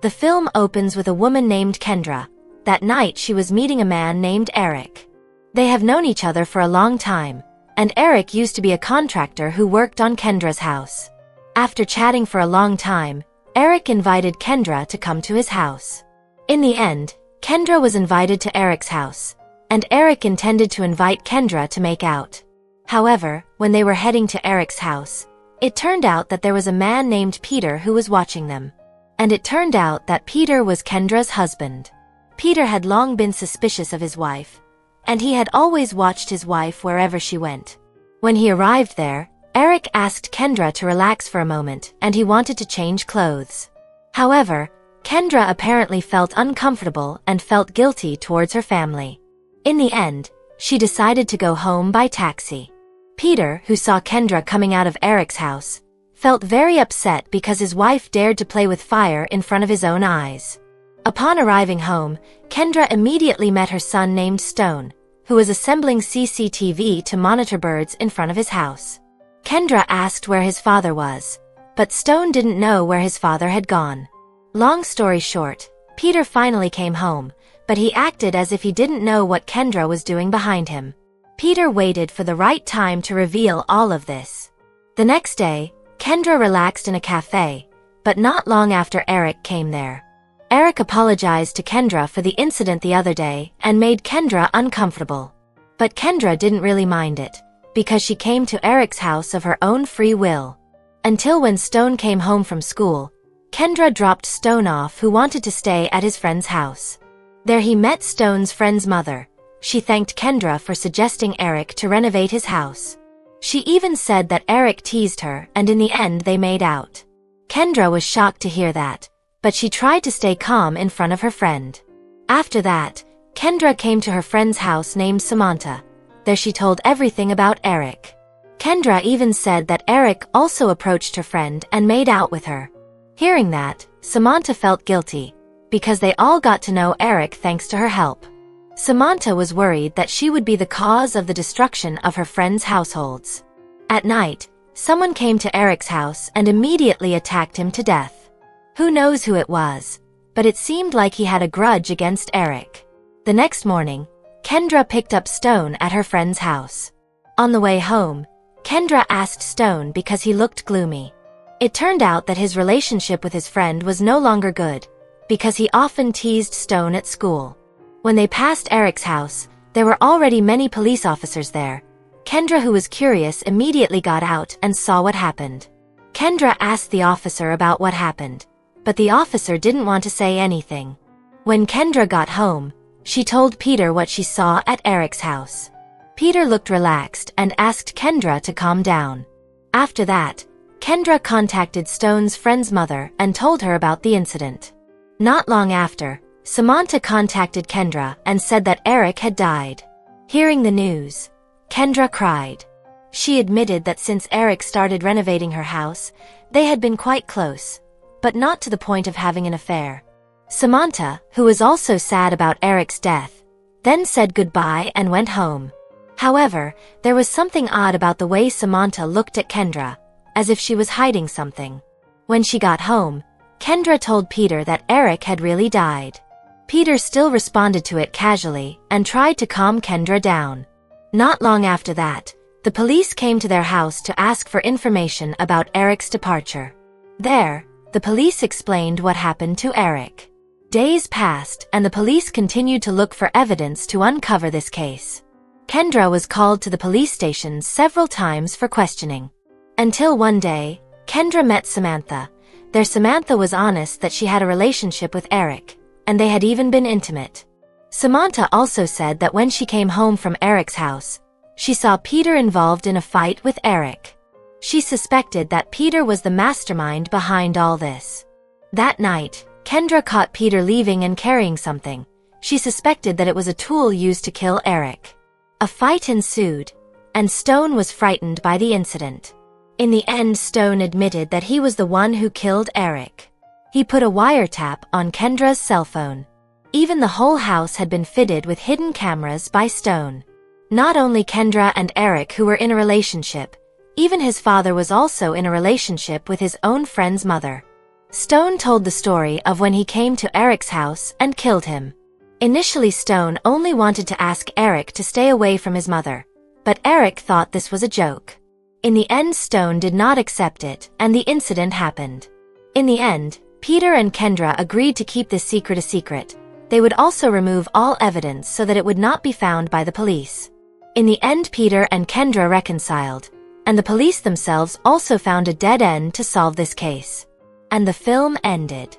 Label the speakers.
Speaker 1: The film opens with a woman named Kendra. That night she was meeting a man named Eric. They have known each other for a long time, and Eric used to be a contractor who worked on Kendra's house. After chatting for a long time, Eric invited Kendra to come to his house. In the end, Kendra was invited to Eric's house, and Eric intended to invite Kendra to make out. However, when they were heading to Eric's house, it turned out that there was a man named Peter who was watching them. And it turned out that Peter was Kendra's husband. Peter had long been suspicious of his wife, and he had always watched his wife wherever she went. When he arrived there, Eric asked Kendra to relax for a moment and he wanted to change clothes. However, Kendra apparently felt uncomfortable and felt guilty towards her family. In the end, she decided to go home by taxi. Peter, who saw Kendra coming out of Eric's house, felt very upset because his wife dared to play with fire in front of his own eyes. Upon arriving home, Kendra immediately met her son named Stone, who was assembling CCTV to monitor birds in front of his house. Kendra asked where his father was, but Stone didn't know where his father had gone. Long story short, Peter finally came home, but he acted as if he didn't know what Kendra was doing behind him. Peter waited for the right time to reveal all of this. The next day, Kendra relaxed in a cafe, but not long after Eric came there. Eric apologized to Kendra for the incident the other day and made Kendra uncomfortable. But Kendra didn't really mind it, because she came to Eric's house of her own free will. Until when Stone came home from school, Kendra dropped Stone off, who wanted to stay at his friend's house. There he met Stone's friend's mother. She thanked Kendra for suggesting Eric to renovate his house. She even said that Eric teased her, and in the end they made out. Kendra was shocked to hear that, but she tried to stay calm in front of her friend. After that, Kendra came to her friend's house named Samantha. There she told everything about Eric. Kendra even said that Eric also approached her friend and made out with her. Hearing that, Samantha felt guilty, because they all got to know Eric thanks to her help. Samantha was worried that she would be the cause of the destruction of her friends' households. At night, someone came to Eric's house and immediately attacked him to death. Who knows who it was, but it seemed like he had a grudge against Eric. The next morning, Kendra picked up Stone at her friend's house. On the way home, Kendra asked Stone because he looked gloomy. It turned out that his relationship with his friend was no longer good, because he often teased Stone at school. When they passed Eric's house, there were already many police officers there. Kendra, who was curious, immediately got out and saw what happened. Kendra asked the officer about what happened, but the officer didn't want to say anything. When Kendra got home, she told Peter what she saw at Eric's house. Peter looked relaxed and asked Kendra to calm down. After that, Kendra contacted Stone's friend's mother and told her about the incident. Not long after, Samantha contacted Kendra and said that Eric had died. Hearing the news, Kendra cried. She admitted that since Eric started renovating her house, they had been quite close, but not to the point of having an affair. Samantha, who was also sad about Eric's death, then said goodbye and went home. However, there was something odd about the way Samantha looked at Kendra, as if she was hiding something. When she got home, Kendra told Peter that Eric had really died. Peter still responded to it casually and tried to calm Kendra down. Not long after that, the police came to their house to ask for information about Eric's departure. There, the police explained what happened to Eric. Days passed and the police continued to look for evidence to uncover this case. Kendra was called to the police station several times for questioning. Until one day, Kendra met Samantha. There Samantha was honest that she had a relationship with Eric, and they had even been intimate. Samantha also said that when she came home from Eric's house, she saw Peter involved in a fight with Eric. She suspected that Peter was the mastermind behind all this. That night, Kendra caught Peter leaving and carrying something. She suspected that it was a tool used to kill Eric. A fight ensued, and Stone was frightened by the incident. In the end, Stone admitted that he was the one who killed Eric. He put a wiretap on Kendra's cell phone. Even the whole house had been fitted with hidden cameras by Stone. Not only Kendra and Eric who were in a relationship, even his father was also in a relationship with his own friend's mother. Stone told the story of when he came to Eric's house and killed him. Initially, Stone only wanted to ask Eric to stay away from his mother, but Eric thought this was a joke. In the end, Stone did not accept it, and the incident happened. In the end, Peter and Kendra agreed to keep this secret a secret. They would also remove all evidence so that it would not be found by the police. In the end, Peter and Kendra reconciled, and the police themselves also found a dead end to solve this case. And the film ended.